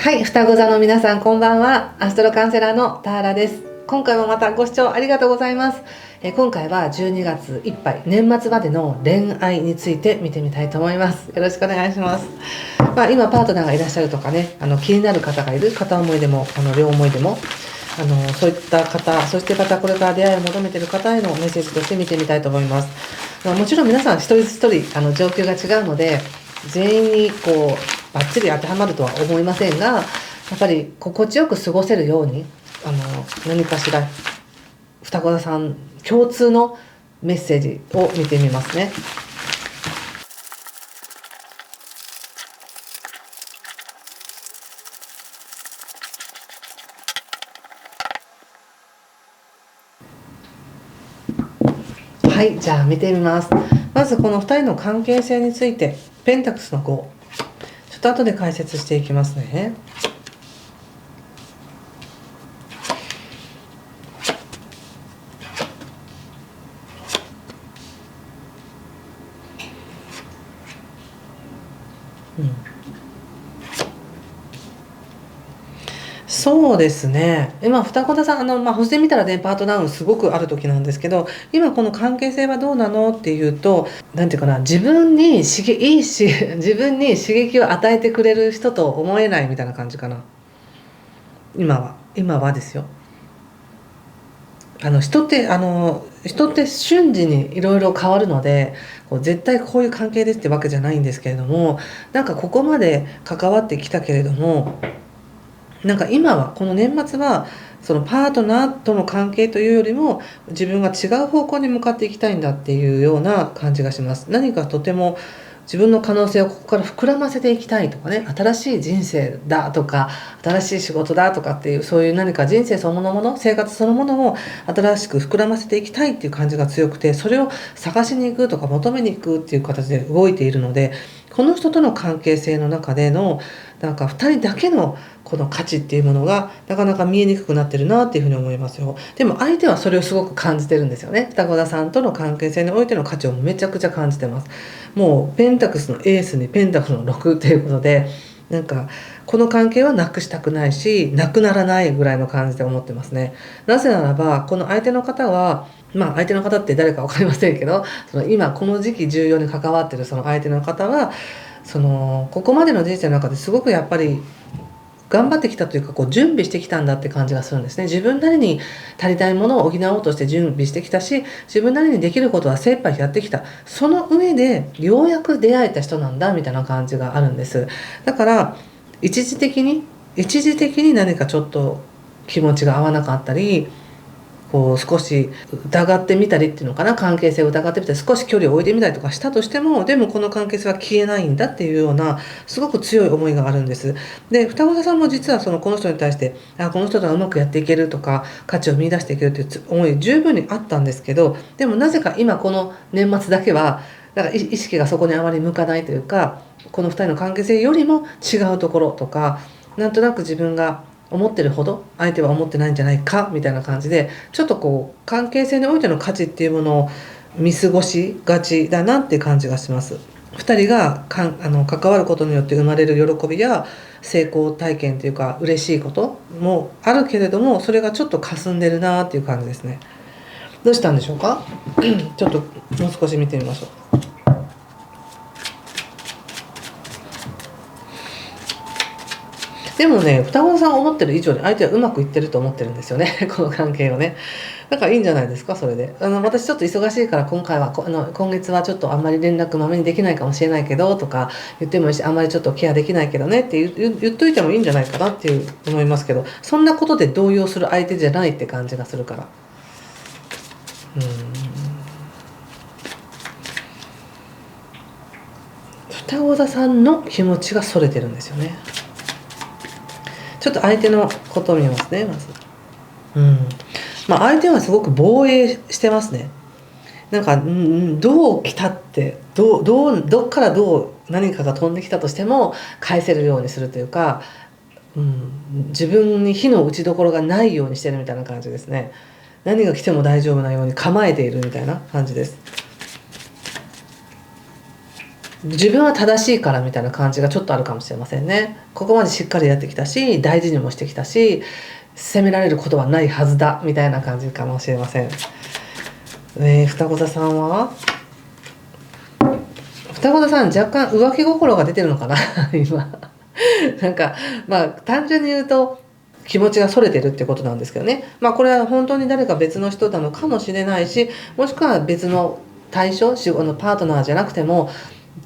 はい、双子座の皆さんこんばんは。アストロカウンセラーのターラです。今回もまたご視聴ありがとうございます。今回は12月いっぱい年末までの恋愛について見てみたいと思います。よろしくお願いします。今パートナーがいらっしゃるとかね、気になる方がいる、片思いでも両思いでもそういった方、そしてまたこれから出会いを求めている方へのメッセージとして見てみたいと思います。もちろん皆さん一人一人状況が違うので、全員にバッチリ当てはまるとは思いませんが、やっぱり心地よく過ごせるように何かしら双子座さん共通のメッセージを見てみますね。はい、じゃあ見てみます。まずこの2人の関係性について、ペンタクスの5、ちょっと後で解説していきますね。そうですね。今双子座さん星で見たらね、パートナー運すごくある時なんですけど、今この関係性はどうなのっていうと、なんていうかな、自分に刺激を与えてくれる人と思えないみたいな感じかな。今はですよ。人って瞬時にいろいろ変わるので、絶対こういう関係ですってわけじゃないんですけれども、なんかここまで関わってきたけれども、なんか今はこの年末はそのパートナーとの関係というよりも、自分が違う方向に向かっていきたいんだっていうような感じがします。何かとても自分の可能性をここから膨らませていきたいとかね、新しい人生だとか新しい仕事だとかっていう、そういう何か人生そのもの、生活そのものを新しく膨らませていきたいっていう感じが強くて、それを探しに行くとか求めに行くっていう形で動いているので、この人との関係性の中でのなんか2人だけのこの価値っていうものがなかなか見えにくくなってるなっていうふうに思いますよ。でも相手はそれをすごく感じてるんですよね。双子座さんとの関係性においての価値をめちゃくちゃ感じてます。もうペンタクスのエースにペンタクスの6っていうことで、なんかこの関係はなくしたくないし、なくならないぐらいの感じで思ってますね。なぜならばこの相手の方は、相手の方って誰か分かりませんけど、今この時期重要に関わってるその相手の方は、ここまでの人生の中ですごくやっぱり頑張ってきたというか、準備してきたんだって感じがするんですね。自分なりに足りないものを補おうとして準備してきたし、自分なりにできることは精一杯やってきた。その上でようやく出会えた人なんだみたいな感じがあるんです。だから一時的に何かちょっと気持ちが合わなかったり、少し疑ってみたりっていうのかな、関係性を疑ってみたり、少し距離を置いてみたりとかしたとしても、でもこの関係性は消えないんだっていうようなすごく強い思いがあるんです。で、双子座さんも実はこの人に対して、この人とはうまくやっていけるとか、価値を見出していけるという思い十分にあったんですけど、でもなぜか今この年末だけはだから意識がそこにあまり向かないというか、この2人の関係性よりも違うところとか、なんとなく自分が思ってるほど相手は思ってないんじゃないかみたいな感じで、ちょっと関係性においての価値っていうものを見過ごしがちだなっていう感じがします。2人が関わることによって生まれる喜びや成功体験というか嬉しいこともあるけれども、それがちょっと霞んでるなっていう感じですね。どうしたんでしょうかちょっともう少し見てみましょう。でもね、双子さん思ってる以上に相手はうまくいってると思ってるんですよねこの関係をね。だからいいんじゃないですか、それで。私ちょっと忙しいから今回は今月はちょっとあんまり連絡まめにできないかもしれないけどとか言ってもいいし、あんまりちょっとケアできないけどねって言っといてもいいんじゃないかなって思いますけど、そんなことで動揺する相手じゃないって感じがするから。双子座さんの気持ちがそれてるんですよね。ちょっと相手のことを見ますね、まず。相手はすごく防衛してますね。なんか、どう来たってどっから何かが飛んできたとしても返せるようにするというか、自分に火の打ちどころがないようにしてるみたいな感じですね。何が来ても大丈夫なように構えているみたいな感じです。自分は正しいからみたいな感じがちょっとあるかもしれませんね。ここまでしっかりやってきたし、大事にもしてきたし、責められることはないはずだみたいな感じかもしれません。双子座さんは、双子座さん若干浮気心が出てるのかな今なんかまあ単純に言うと気持ちがそれてるってことなんですけどね。まあこれは本当に誰か別の人なのかもしれないし、もしくは別の対象、パートナーじゃなくても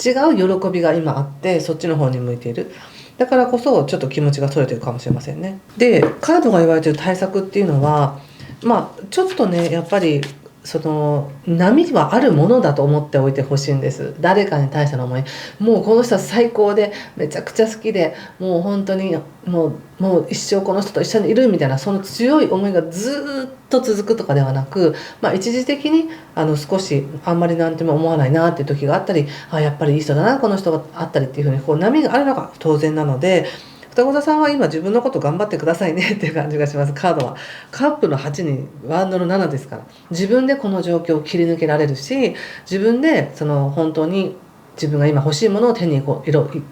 違う喜びが今あってそっちの方に向いている。だからこそちょっと気持ちがそれてるかもしれませんね。でカードが言われてる対策っていうのは、まあちょっとねやっぱりその波はあるものだと思っておいてほしいんです。誰かに対しての思い、もうこの人は最高でめちゃくちゃ好きで、もう本当にもう一生この人と一緒にいるみたいな、その強い思いがずっと続くとかではなく、まあ、一時的に少しあんまり何とも思わないなっていう時があったり、やっぱりいい人だなこの人があったりっていうふうにこう波があるのが当然なので、双子座さんは今自分のこと頑張ってくださいねっていう感じがします。カードはカップの8にワンドの7ですから、自分でこの状況を切り抜けられるし、自分でその本当に自分が今欲しいものを手に行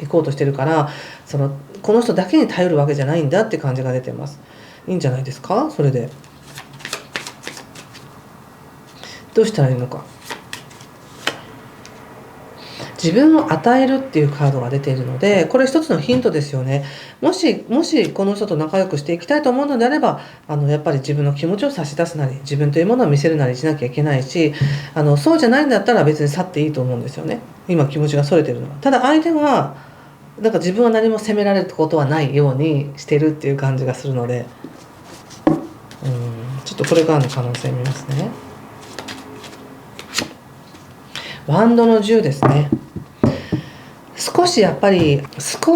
こうとしてるから、この人だけに頼るわけじゃないんだって感じが出てます。いいんじゃないですか。それでどうしたらいいのか。自分を与えるっていうカードが出ているので、これ一つのヒントですよね。もしこの人と仲良くしていきたいと思うのであれば、やっぱり自分の気持ちを差し出すなり、自分というものを見せるなりしなきゃいけないし、そうじゃないんだったら別に去っていいと思うんですよね。今気持ちがそれてるのは。ただ相手はなんか自分は何も責められることはないようにしてるっていう感じがするので、ちょっとこれからの可能性見ますね。ワンドの10ですね。少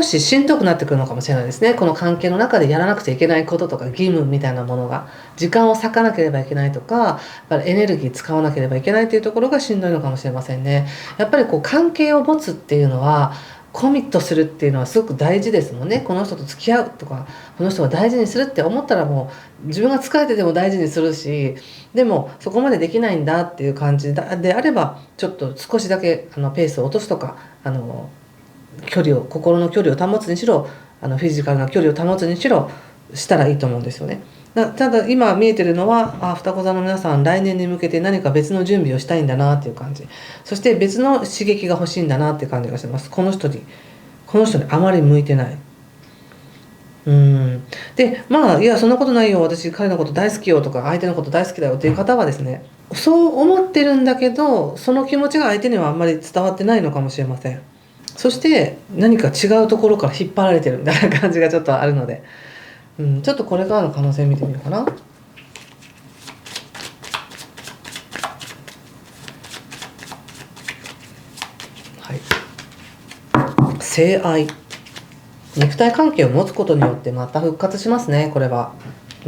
ししんどくなってくるのかもしれないですね。この関係の中でやらなくちゃいけないこととか義務みたいなものが、時間を割かなければいけないとか、やっぱりエネルギー使わなければいけないというところがしんどいのかもしれませんね。やっぱりこう関係を持つっていうのは、コミットするっていうのはすごく大事ですもんね。この人と付き合うとか、この人を大事にするって思ったらもう自分が疲れてても大事にするし、でもそこまでできないんだっていう感じであれば、ちょっと少しだけペースを落とすとか、心の距離を保つにしろ、フィジカルな距離を保つにしろしたらいいと思うんですよね。ただ今見えてるのは、双子座の皆さん来年に向けて何か別の準備をしたいんだなっていう感じ、そして別の刺激が欲しいんだなっていう感じがします。この人にあまり向いてない。でいやそんなことないよ、私彼のこと大好きよとか相手のこと大好きだよっていう方はですね、そう思ってるんだけどその気持ちが相手にはあんまり伝わってないのかもしれません。そして何か違うところから引っ張られてるみたいな感じがちょっとあるので、ちょっとこれからの可能性見てみようかな。はい。性愛。肉体関係を持つことによってまた復活しますね、これは。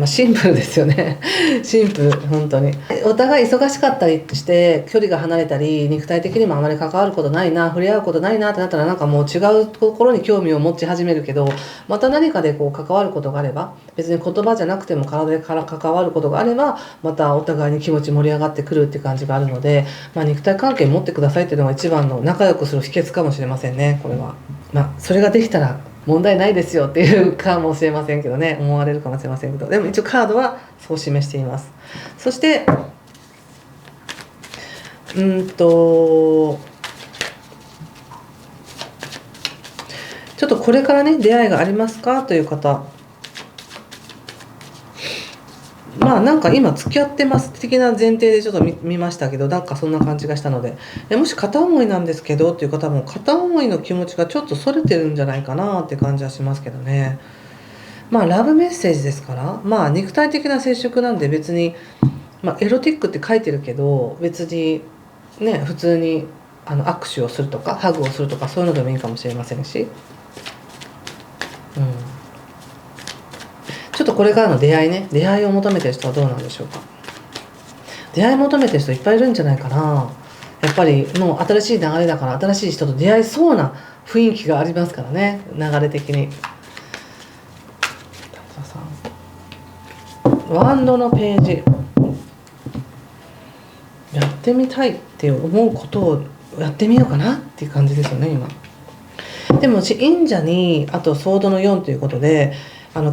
シンプルですよねシンプル、本当にお互い忙しかったりして距離が離れたり肉体的にもあまり関わることないな、触れ合うことないなってなったら、なんかもう違うところに興味を持ち始めるけど、また何かでこう関わることがあれば、別に言葉じゃなくても体で関わることがあれば、またお互いに気持ち盛り上がってくるっていう感じがあるので、肉体関係持ってくださいっていうのが一番の仲良くする秘訣かもしれませんね、これは。それができたら問題ないですよっていうかもしれませんけどね、思われるかもしれませんけど、でも一応カードはそう示しています。そしてちょっとこれからね出会いがありますかという方、なんか今付き合ってます的な前提でちょっと 見ましたけど、なんかそんな感じがしたので、もし片思いなんですけどっていう方も片思いの気持ちがちょっとそれてるんじゃないかなって感じはしますけどね。ラブメッセージですから、肉体的な接触なんで別に、エロティックって書いてるけど別にね、普通に握手をするとかハグをするとかそういうのでもいいかもしれませんし、ちょっとこれからの出会いを求めてる人はどうなんでしょうか。出会い求めてる人いっぱいいるんじゃないかな。やっぱりもう新しい流れだから新しい人と出会いそうな雰囲気がありますからね、流れ的に。ワンドのページ、やってみたいって思うことやってみようかなっていう感じですよね今。でも忍者にあとソードの4ということで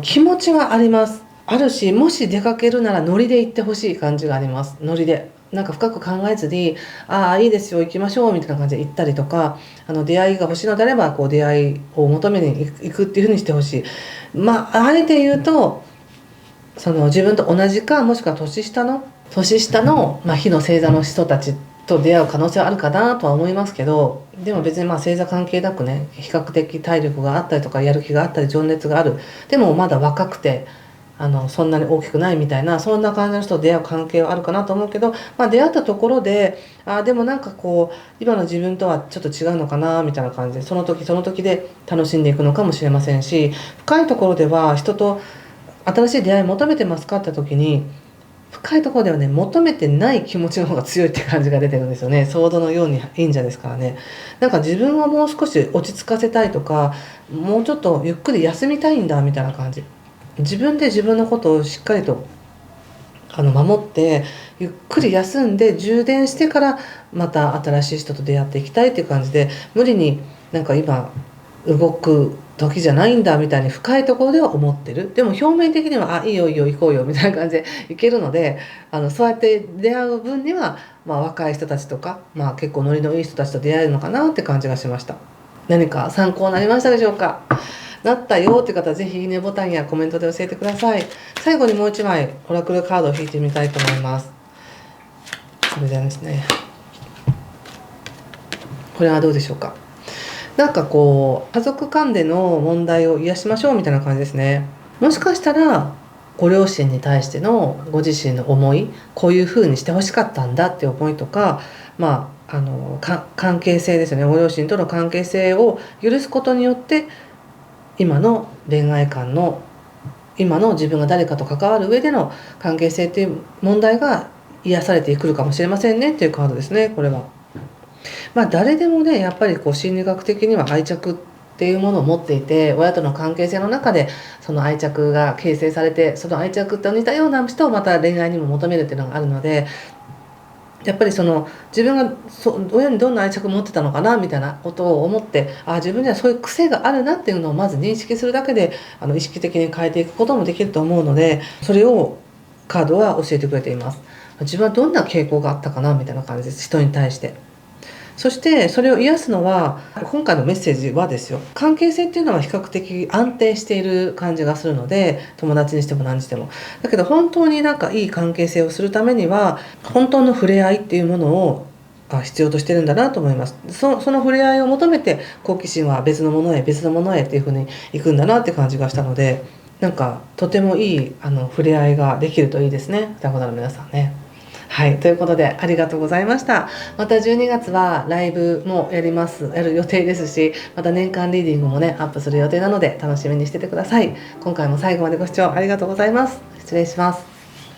気持ちはあります。あるし、もし出かけるならノリで行ってほしい感じがあります。ノリでなんか深く考えずにああいいですよ行きましょうみたいな感じで行ったりとか、出会いが欲しいのであればこう出会いを求めに行くっていうふうにしてほしい。まああえて言うとその自分と同じかもしくは年下の、火の星座の人たちと出会う可能性はあるかなとは思いますけど、でも別に星座関係なくね、比較的体力があったりとかやる気があったり情熱がある、でもまだ若くてそんなに大きくないみたいな、そんな感じの人と出会う関係はあるかなと思うけど、出会ったところででもなんかこう今の自分とはちょっと違うのかなみたいな感じでその時その時で楽しんでいくのかもしれませんし、深いところでは人と新しい出会い求めてますかって時に深いところではね求めてない気持ちの方が強いって感じが出てるんですよね。ソードのように忍者ですからね。なんか自分をもう少し落ち着かせたいとか、もうちょっとゆっくり休みたいんだみたいな感じ。自分で自分のことをしっかりと守ってゆっくり休んで充電してからまた新しい人と出会っていきたいっていう感じで、無理になんか今動く時じゃないんだみたいに深いところでは思ってる。でも表面的にはいいよいいよ行こうよみたいな感じでいけるので、そうやって出会う分には、若い人たちとか、結構ノリのいい人たちと出会えるのかなって感じがしました。何か参考になりましたでしょうか。なったよっていう方はぜひいいねボタンやコメントで教えてください。最後にもう一枚オラクルカードを引いてみたいと思います。それではですね、これはどうでしょうか。なんかこう家族間での問題を癒しましょうみたいな感じですね。もしかしたらご両親に対してのご自身の思い、こういう風にしてほしかったんだっていう思いとか、関係性ですよね。ご両親との関係性を許すことによって今の恋愛観の今の自分が誰かと関わる上での関係性っていう問題が癒されてくるかもしれませんねっていうカードですね。これは誰でもねやっぱりこう心理学的には愛着っていうものを持っていて、親との関係性の中でその愛着が形成されて、その愛着と似たような人をまた恋愛にも求めるっていうのがあるので、やっぱりその自分が親にどんな愛着を持ってたのかなみたいなことを思って、自分にはそういう癖があるなっていうのをまず認識するだけで意識的に変えていくこともできると思うので、それをカードは教えてくれています。自分はどんな傾向があったかなみたいな感じです、人に対して。そしてそれを癒すのは今回のメッセージはですよ、関係性っていうのは比較的安定している感じがするので、友達にしても何にしても。だけど本当になんかいい関係性をするためには本当の触れ合いっていうものを必要としてるんだなと思います。その触れ合いを求めて好奇心は別のものへっていうふうに行くんだなって感じがしたので、なんかとてもいい触れ合いができるといいですね、双子座の皆さんね。はい、ということでありがとうございました。また12月はライブもやる予定ですし、また年間リーディングもねアップする予定なので楽しみにしててください。今回も最後までご視聴ありがとうございます。失礼します。